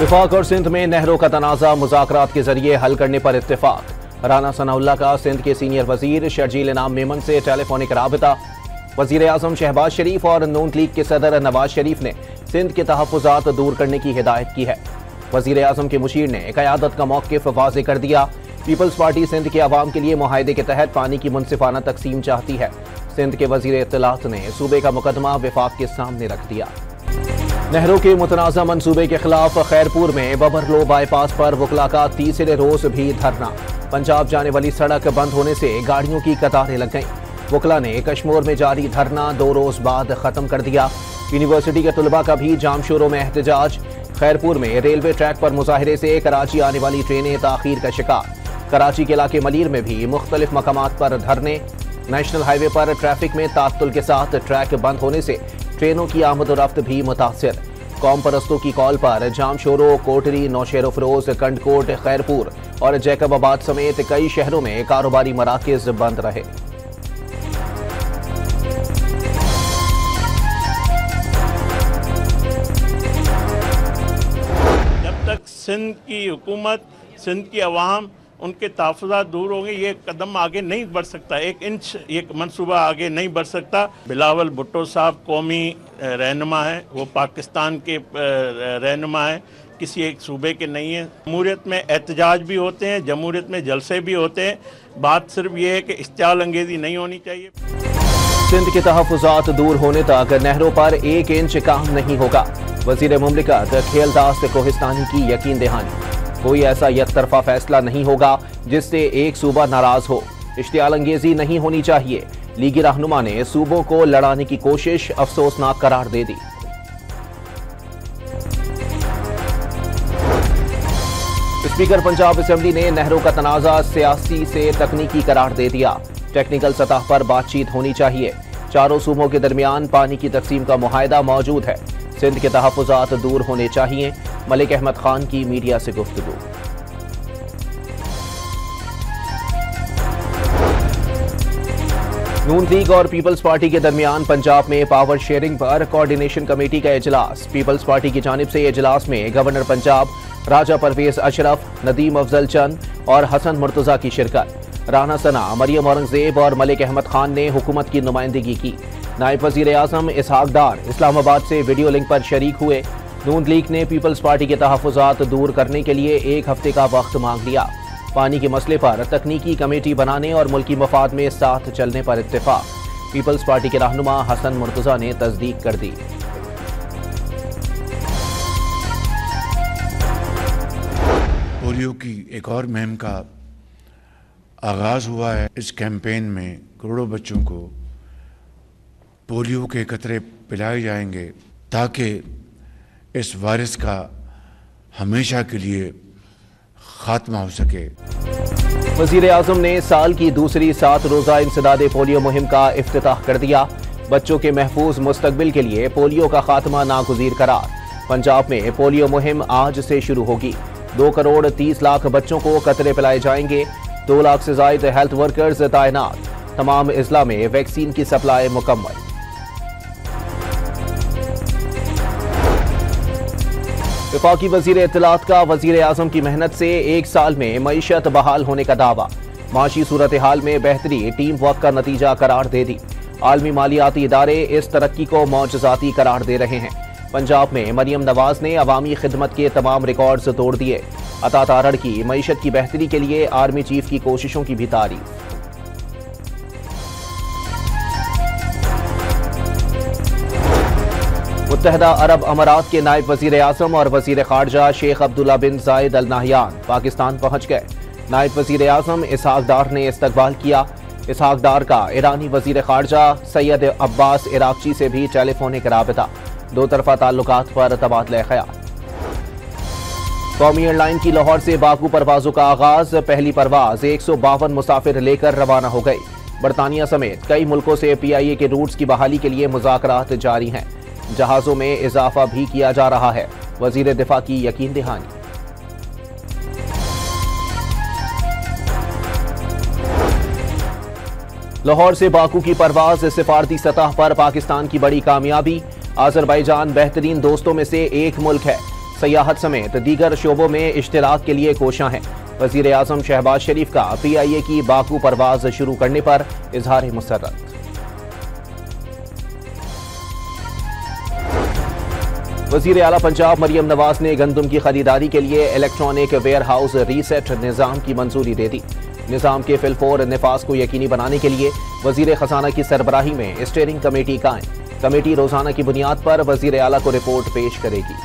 वफाक और सिंध में नहरों का तनाज़ा मुज़ाकरात के जरिए हल करने पर इत्तेफाक। राना सनाउल्लाह का सिंध के सीनियर वजीर शर्जील इनाम मेमन से टेलीफोनिक राबिता। वजीर आज़म शहबाज शरीफ और नून लीग के सदर नवाज शरीफ ने सिंध के तहफ़्फ़ुज़ात दूर करने की हिदायत की है। वजीर आज़म के मुशीर ने क़यादत का मौक़िफ़ वाज़ेह कर दिया। पीपल्स पार्टी सिंध के अवाम के लिए मुआहदे के तहत पानी की मुनसिफाना तकसीम चाहती है। सिंध के वजीर इत्तलात ने सूबे का मुकदमा वफाक के सामने रख दिया। नहरों के मुतनाज़ा मनसूबे के खिलाफ खैरपुर में बबरलो बाईपास पर वकला का तीसरे रोज भी धरना। पंजाब जाने वाली सड़क बंद होने से गाड़ियों की कतारें लग गईं। वकला ने कश्मीर में जारी धरना 2 रोज बाद खत्म कर दिया। यूनिवर्सिटी के तलबा का भी जामशोरों में एहतजाज। खैरपुर में रेलवे ट्रैक पर मुजाहिरे से कराची आने वाली ट्रेनें ताखीर का शिकार। कराची के इलाके मलीर में भी मुख्तलिफ मकामात पर धरने। नेशनल हाईवे पर ट्रैफिक में तात्तुल के साथ ट्रैक बंद होने से ट्रेनों की आमद रफ्त भी मुतासिर। कौम परस्तों की कॉल पर जामशोरो, कोटरी, नौशेरो फरोज, कंडकोट, खैरपुर और जैकबाबाद समेत कई शहरों में कारोबारी मराकज बंद रहे। जब तक सिंध की हुकूमत, सिंध की अवाम उनके तहफ़्फ़ुज़ात दूर होंगे, ये कदम आगे नहीं बढ़ सकता, 1 इंच ये मनसूबा आगे नहीं बढ़ सकता। बिलावल भुट्टो साहब कौमी रहनुमा है, वो पाकिस्तान के रहनुमा है, किसी एक सूबे के नहीं है। जमहूरियत में एहतजाज भी होते हैं, जमहूरियत में जलसे भी होते हैं। बात सिर्फ ये है कि इश्तियाल अंगेज़ी नहीं होनी चाहिए। सिंध के तहफ़्फ़ुज़ात दूर होने तक नहरों पर 1 इंच काम नहीं होगा। वज़ीर मुमलिकत खेलदास कोहिस्तानी की यकीन दहानी। कोई ऐसा यकतरफा फैसला नहीं होगा जिससे एक सूबा नाराज हो। इश्तियाल अंगेजी नहीं होनी चाहिए। लीगी रहनुमा ने सूबों को लड़ाने की कोशिश अफसोसनाक करार दे दी। स्पीकर पंजाब असेंबली ने नहरों का तनाज़ा सियासी से तकनीकी करार दे दिया। टेक्निकल सतह पर बातचीत होनी चाहिए। चारों सूबों के दरमियान पानी की तकसीम का मुआहदा मौजूद है। सिंध के तहफ़्फ़ुज़ात दूर होने चाहिए। मलिक अहमद खान की मीडिया से गुफ्तगू। नून लीग और पीपल्स पार्टी के दरमियान पंजाब में पावर शेयरिंग पर कोऑर्डिनेशन कमेटी का इजलास। पीपल्स पार्टी की जानिब से इजलास में गवर्नर पंजाब राजा परवेज अशरफ, नदीम अफजल चंद और हसन मुर्तजा की शिरकत। राना सना, मरियम औरंगजेब और मलिक अहमद खान ने हुकूमत की नुमाइंदगी की। नायब वज़ीर आज़म इसहाक डार इस्लामाबाद से वीडियो लिंक पर शरीक हुए। नून लीग ने पीपल्स पार्टी के तहफ़्फ़ुज़ात दूर करने के लिए 1 हफ्ते का वक्त मांग लिया। पानी के मसले पर तकनीकी कमेटी बनाने और मुल्की मफाद में साथ चलने पर इत्तेफाक। पीपल्स पार्टी के रहनुमा हसन मुर्तजा ने तस्दीक कर दी। पोलियो की एक और मुहिम का आगाज हुआ है। इस कैंपेन में करोड़ों बच्चों को पोलियो के कतरे पिलाए जाएंगे ताकि इस वायरस का हमेशा के लिए खात्मा हो सके। वज़ीर आज़म ने साल की दूसरी 7 रोज़ा इंसदादे पोलियो मुहिम का इफ्तिताह कर दिया। बच्चों के महफूज मुस्तकबिल के लिए पोलियो का खात्मा नागुज़ीर करार। पंजाब में पोलियो मुहिम आज से शुरू होगी। 2 करोड़ 30 लाख बच्चों को कतरे पिलाए जाएंगे। 2 लाख से ज़ायद हेल्थ वर्कर्स तैनात। तमाम अज़ला में वैक्सीन की सप्लाई मुकम्मल। वफाकी वज़ीर इत्तलात का वज़ीर आज़म की मेहनत से 1 साल में मईशत बहाल होने का दावा। माशी सूरत हाल में बेहतरी टीम वर्क का नतीजा करार दे दी। आलमी मालियाती इदारे इस तरक्की को मौजज़ाती करार दे रहे हैं। पंजाब में मरियम नवाज ने अवामी खिदमत के तमाम रिकॉर्ड्स तोड़ दिए। अता तारड़ की मईशत की बेहतरी के लिए आर्मी चीफ की कोशिशों की भी तारीफ। मुत्तहदा अरब अमारात के नायब वज़ीर आज़म और वज़ीर ख़ारजा शेख अब्दुल्ला बिन ज़ायद अल नाहयान पाकिस्तान पहुँच गए। नायब वज़ीर आज़म इसहाक डार ने इस्तकबाल किया। इसहाक डार का ईरानी वज़ीर ख़ारजा सैयद अब्बास इराक़ची से भी टेलीफोनिक राबिता। 2 तरफ़ा ताल्लुकात पर तबादला ख़याल। कौमी एयरलाइन की लाहौर से बाकू परवाज़ों का आगाज़। पहली परवाज़ 152 मुसाफिर लेकर रवाना हो गई। बरतानिया समेत कई मुल्कों से PIA के रूट्स की बहाली के लिए मुज़ाकरात जारी हैं। जहाज़ों में इजाफा भी किया जा रहा है। वज़ीर दिफा की यकीन दहानी। लाहौर से बाकू की परवाज सिफारती सतह पर पाकिस्तान की बड़ी कामयाबी। आज़रबाईजान बेहतरीन दोस्तों में से एक मुल्क है। सयाहत समेत दीगर शोबों में इश्तिराक के लिए कोशां हैं। वजीर आजम शहबाज शरीफ का PIA की बाकू परवाज शुरू करने पर इजहार मुसर्रत। वजीर आला पंजाब मरियम नवाज ने गंदम की खरीदारी के लिए इलेक्ट्रॉनिक वेयर हाउस रीसेट निज़ाम की मंजूरी दे दी। निज़ाम के फिलफोर नफाज को यकीनी बनाने के लिए वजीर खजाना की सरबराही में स्टीयरिंग कमेटी कायम। कमेटी रोजाना की बुनियाद पर वजीर आला को रिपोर्ट पेश करेगी।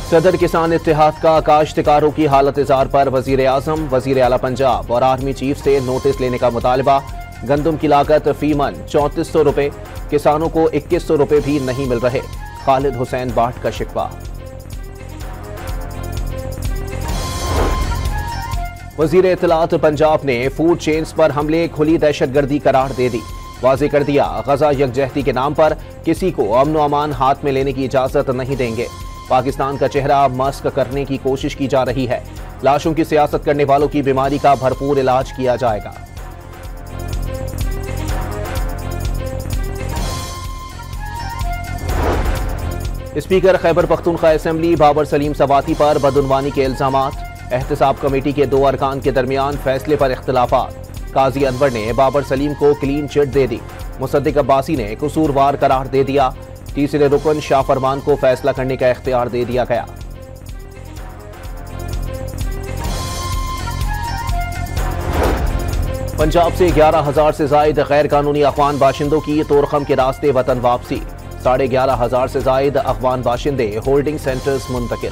सदर किसान इत्तेहाद का काश्तकारों की हालत इज़ार पर वजीर आजम, वजीर आला पंजाब और आर्मी चीफ से नोटिस लेने का मुतालबा। गंदम की लागत फीमन 3400 रुपए, किसानों को 2100 रुपए भी नहीं मिल रहे। खालिद हुसैन बाट का शिकवा। वजीर इत्तलात पंजाब ने फूड चेन्स पर हमले खुली दहशतगर्दी करार दे दी। वाज़ेह कर दिया, गजा यकजहती के नाम पर किसी को अमन व अमान हाथ में लेने की इजाजत नहीं देंगे। पाकिस्तान का चेहरा मस्क करने की कोशिश की जा रही है। लाशों की सियासत करने वालों की बीमारी का भरपूर इलाज किया जाएगा। स्पीकर खैबर पख्तूनख्वा असेंबली बाबर सलीम सवाती पर बदउनवानी के इल्जामात। एहतसाब कमेटी के 2 अरकान के दरमियान फैसले पर इख्तिलाफात। काजी अनवर ने बाबर सलीम को क्लीन चिट दे दी। मुसद्दिक अब्बासी ने कसूरवार करार दे दिया। तीसरे रुकन शाह फरमान को फैसला करने का इख्तियार दे दिया गया। पंजाब से 11,000 से जायद गैर कानूनी अफगान बाशिंदों की तोरखम के रास्ते वतन वापसी। 11,500 से जायद अफगान बाशिंदे होल्डिंग सेंटर्स मुंतकिल।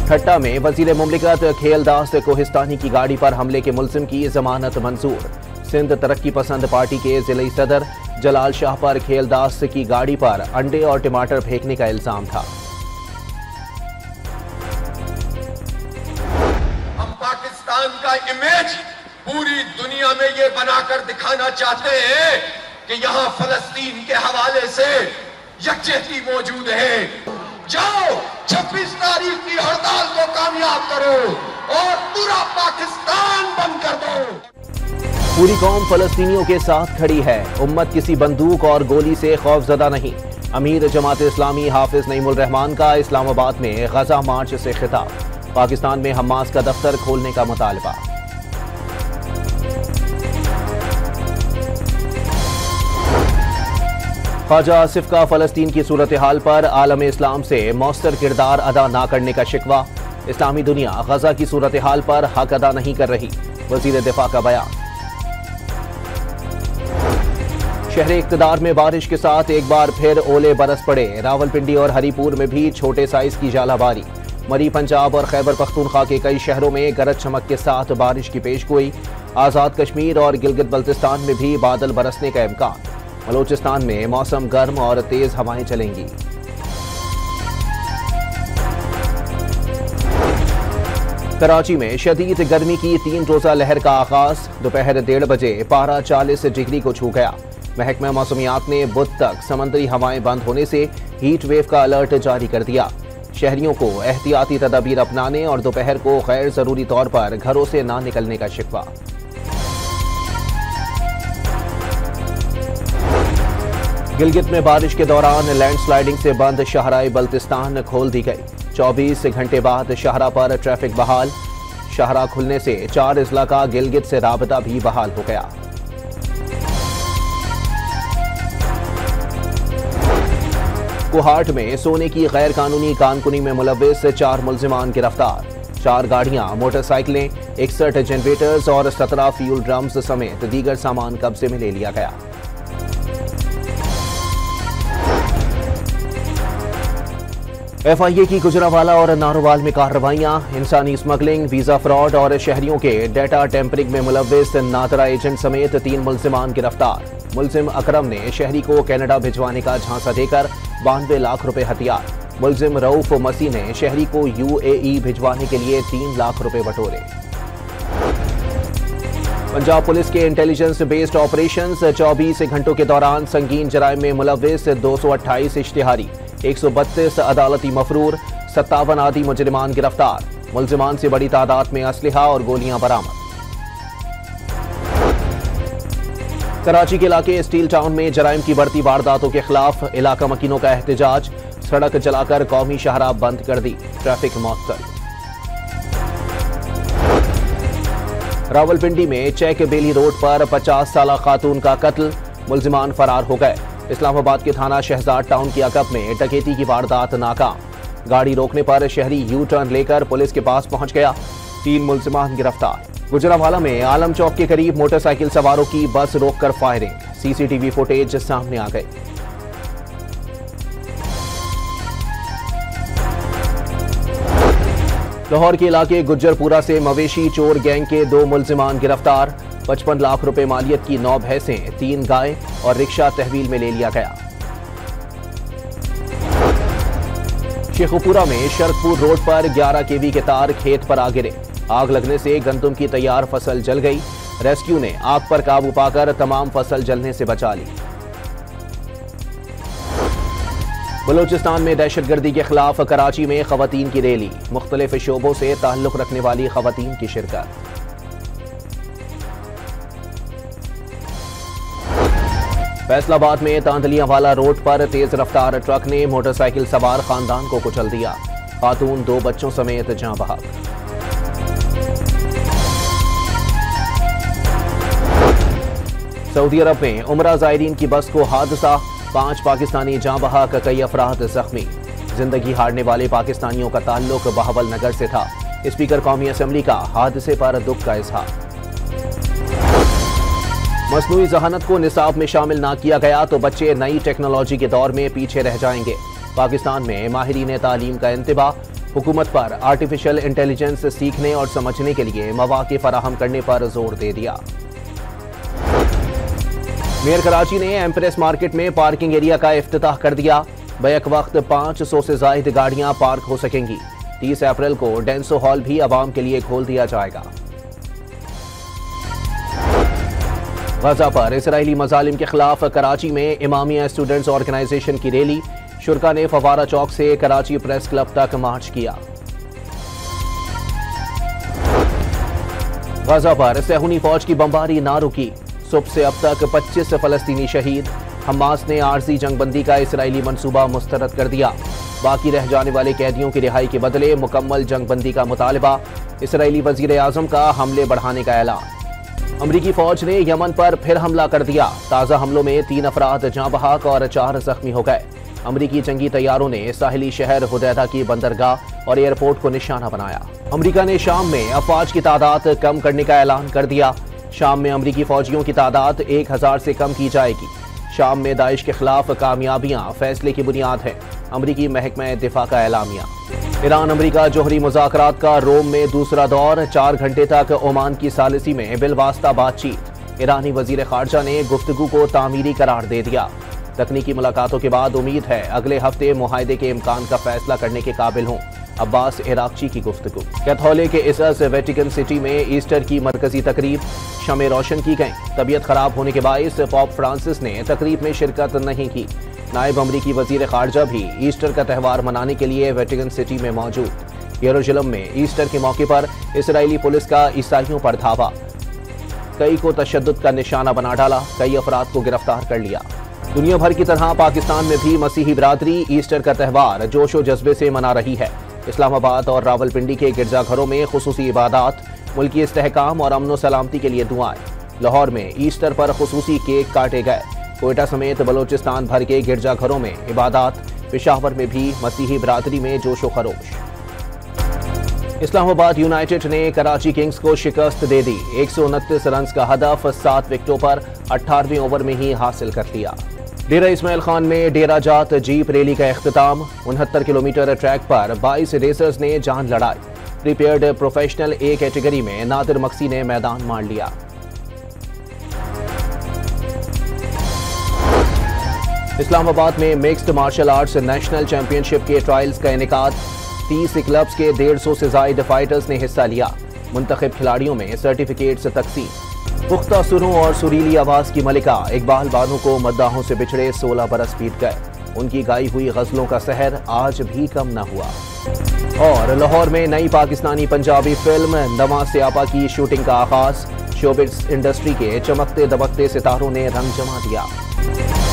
ठट्टा में वजीर मुमलिकत खेलदास कोहिस्तानी की गाड़ी पर हमले के मुलजिम की जमानत मंजूर। सिंध तरक्की पसंद पार्टी के जिले सदर जलाल शाह पर खेलदास की गाड़ी पर अंडे और टमाटर फेंकने का इल्जाम था। हम पाकिस्तान का इमेज पूरी दुनिया में ये बनाकर दिखाना चाहते हैं कि यहां फलस्तीन के हवाले से यकजहती मौजूद है। जाओ 26 तारीख की हड़ताल को कामयाब करो और पूरा पाकिस्तान बंद कर दो। पूरी कौम फलस्तीनियों के साथ खड़ी है। उम्मत किसी बंदूक और गोली से खौफजदा नहीं। अमीर जमात इस्लामी हाफिज नईमुल रहमान का इस्लामाबाद में गजा मार्च से खिताब। पाकिस्तान में हमास का दफ्तर खोलने का मुतालबा। ख्वाजा आसिफ का फलस्तीन की सूरत हाल पर आलम इस्लाम से मौसर किरदार अदा न करने का शिकवा। इस्लामी दुनिया गजा की सूरत हाल पर हक अदा नहीं कर रही। वजीर दिफा का बयान। शहर इक़्तिदार में बारिश के साथ एक बार फिर ओले बरस पड़े। रावलपिंडी और हरीपुर में भी छोटे साइज की जालाबारी। मरी पंजाब और खैबर पख्तूनख्वा के कई शहरों में गरज चमक के साथ बारिश की पेशगोई। आज़ाद कश्मीर और गिलगित बल्तिस्तान में भी बादल बरसने का इम्कान। बलोचिस्तान में मौसम गर्म और तेज हवाएं चलेंगी। कराची में शदीद गर्मी की 3 रोजा लहर का आगाज। दोपहर 1:30 बजे पारा 40 डिग्री को छू गया। महकमा मौसमियात ने बुध तक समंदरी हवाएं बंद होने से हीट वेव का अलर्ट जारी कर दिया। शहरियों को एहतियाती तदाबीर अपनाने और दोपहर को गैर जरूरी तौर पर घरों से ना निकलने का शिकवा। गिलगित में बारिश के दौरान लैंडस्लाइडिंग से बंद शाहराए बल्तिस्तान खोल दी गई। 24 घंटे बाद शाहरा पर ट्रैफिक बहाल। शाहरा खुलने से 4 अजला का गिलगित से राबता भी बहाल हो गया। कुहाट में सोने की गैर कानूनी कानकुनी में मुलव्विस 4 मुलजिमान गिरफ्तार। 4 गाड़ियां, मोटरसाइकिलें, 61 जनरेटर्स और 17 फ्यूल ड्रम्स समेत दीगर सामान कब्जे में ले लिया गया। FIA की गुजरावाला और नारोवाल में कार्रवाइयां। इंसानी स्मगलिंग, वीजा फ्रॉड और शहरियों के डेटा टेम्परिंग में मुलव्विस नादरा एजेंट समेत 3 मुलजिमान गिरफ्तार। मुलजिम अकरम ने शहरी को कनाडा भिजवाने का झांसा देकर 92 लाख रुपए हथियार। मुलजिम रऊफ मसीह ने शहरी को UAE भिजवाने के लिए 3 लाख रुपए बटोरे। पंजाब पुलिस के इंटेलिजेंस बेस्ड ऑपरेशंस। 24 घंटों के दौरान संगीन जराइम में मुलव्विस 228 इश्तिहारी, 132 अदालती मफरूर, 57 आदि मुजरिमान गिरफ्तार। मुलजिमान से बड़ी तादाद में असलहा और गोलियां बरामद। कराची के इलाके स्टील टाउन में जराइम की बढ़ती वारदातों के खिलाफ इलाका मकीनों का एहतजाज। सड़क जलाकर कौमी शाहराह बंद कर दी, ट्रैफिक मुअत्तल। रावलपिंडी में चेक बेली रोड पर 50 साला खातून का कत्ल, मुल्जिमान फरार हो गए। इस्लामाबाद के थाना शहजाद टाउन की अकब में डकैती की वारदात नाकाम। गाड़ी रोकने पर शहरी यू टर्न लेकर पुलिस के पास पहुंच गया, 3 मुल्जिमान गिरफ्तार। गुजरांवाला में आलम चौक के करीब मोटरसाइकिल सवारों की बस रोककर फायरिंग, सीसीटीवी फुटेज सामने आ गई। लाहौर के इलाके गुज्जरपुरा से मवेशी चोर गैंग के 2 मुल्जिमान गिरफ्तार। 55 लाख रुपए मालियत की 9 भैंसें, 3 गाय और रिक्शा तहवील में ले लिया गया। शेखुपुरा में शरकपुर रोड पर 11 केवी के तार खेत पर आ गिरे। आग लगने से गंदम की तैयार फसल जल गई। रेस्क्यू ने आग पर काबू पाकर तमाम फसल जलने से बचा ली। बलोचिस्तान में दहशतगर्दी के खिलाफ कराची में खवातीन की रैली, मुख्तलिफ शोबों से ताल्लुक रखने वाली खवातीन की शिरकत। फैसलाबाद में तांदलियावाला रोड पर तेज रफ्तार ट्रक ने मोटरसाइकिल सवार खानदान को कुचल दिया। खातून 2 बच्चों समेत जाँ बहक। सऊदी अरब में उमरा ज़ायरीन की बस को हादसा, 5 पाकिस्तानी जाँ बहक, कई अफराद जख्मी। जिंदगी हारने वाले पाकिस्तानियों का ताल्लुक बहावल नगर से था। स्पीकर कौमी असम्बली का हादसे पर दुख का इजहार। मसनूई जहानत को निसाब में शामिल ना किया गया तो बच्चे नई टेक्नोलॉजी के दौर में पीछे रह जाएंगे। पाकिस्तान में माहिरीन तालीम का इंतबाह, हुकूमत पर आर्टिफिशियल इंटेलिजेंस सीखने और समझने के लिए मौके फराहम करने पर जोर दे दिया। मेयर कराची ने एम्प्रेस मार्केट में पार्किंग एरिया का इफ्तिताह कर दिया। बैक वक्त 500 से ज्यादा गाड़ियां पार्क हो सकेंगी। 30 अप्रैल को डेंसो हॉल भी आवाम के लिए खोल दिया जाएगा। गजा पर इसराइली मजालिम के खिलाफ कराची में इमामिया स्टूडेंट्स ऑर्गेनाइजेशन की रैली। शुरका ने फवारा चौक से कराची प्रेस क्लब तक मार्च किया। गजा पर सहूनी फौज की बमबारी ना रुकी। सुबह से अब तक 25 फलस्तीनी शहीद। हमास ने आरजी जंगबंदी का इसराइली मंसूबा मुस्तरद कर दिया। बाकी रह जाने वाले कैदियों की रिहाई के बदले मुकम्मल जंगबंदी का मुतालबा। इसराइली वजीर आजम का हमले बढ़ाने का ऐलान। अमरीकी फौज ने यमन पर फिर हमला कर दिया। ताज़ा हमलों में 3 अफराद जाँ बहक और 4 जख्मी हो गए। अमरीकी जंगी तैयारों ने साहिली शहर हुदैदा की बंदरगाह और एयरपोर्ट को निशाना बनाया। अमरीका ने शाम में अफवाज की तादाद कम करने का ऐलान कर दिया। शाम में अमरीकी फौजियों की तादाद 1000 से कम की जाएगी। शाम में दाइश के खिलाफ कामयाबियां फैसले की बुनियाद है। अमरीकी महकमा दिफा का एलामिया। ईरान अमरीका जोहरी मुज़ाकरात का रोम में दूसरा दौर, 4 घंटे तक ओमान की सालिसी में बिलवास्ता बातचीत। ईरानी वजीर खारजा ने गुफ्तगू को तामीरी करार दे दिया। तकनीकी मुलाकातों के बाद उम्मीद है अगले हफ्ते मुआहदे के इम्कान का फैसला करने के काबिल हों। अब्बास इराक़ची की गुफ्तगू। कैथोलिक इज़ज़ वेटिकन सिटी में ईस्टर की मरकजी तकरीब, शमें रोशन की गईं। तबीयत खराब होने के बायस पोप फ्रांसिस ने तकरीब में शिरकत नहीं की। नायब अमरीकी वजीर खारजा भी ईस्टर का त्यौहार मनाने के लिए वेटिकन सिटी में मौजूद। यरूशलेम में ईस्टर के मौके पर इसराइली पुलिस का ईसाइयों पर धावा। कई को तशद्दुद का निशाना बना डाला, कई अफराद को गिरफ्तार कर लिया। दुनिया भर की तरह पाकिस्तान में भी मसीही बिरादरी ईस्टर का त्यौहार जोशो जज्बे से मना रही है। इस्लामाबाद और रावलपिंडी के गिरजाघरों में खुसूसी इबादत, मुल्की इस्तेहकाम और अमन सलामती के लिए दुआएं। लाहौर में ईस्टर पर खुसूसी केक काटे गए। कोयटा समेत बलोचिस्तान भर के गिरजाघरों में इबादत। पेशावर में भी मसीही बिरादरी में जोशो खरोश। इस्लामाबाद यूनाइटेड ने कराची किंग्स को शिकस्त दे दी। 129 रन का हदफ 7 विकेटों पर 18वें ओवर में ही हासिल कर लिया। डेरा इस्माइल खान में डेरा जात जीप रैली का इख्तिताम। 69 किलोमीटर ट्रैक पर 22 रेसर्स ने जान लड़ाई। प्रीपेयर्ड प्रोफेशनल ए कैटेगरी में नादिर मक्सी ने मैदान मार लिया। इस्लामाबाद में mixed martial arts national championship के ट्रायल्स का इनेकाद। 30 क्लब्स के 150 से ज्यादा फाइटर्स ने हिस्सा लिया। मुंतखब खिलाड़ियों में सर्टिफिकेट्स तकसीम। पुख्ता सुरों और सुरीली आवाज की मलिका इकबाल बानो को मद्दाहों से बिछड़े 16 बरस बीत गए। उनकी गाई हुई गजलों का सहर आज भी कम न हुआ। और लाहौर में नई पाकिस्तानी पंजाबी फिल्म नवा स्यापा की शूटिंग का आगाज। शोबिज़ इंडस्ट्री के चमकते दबकते सितारों ने रंग जमा दिया।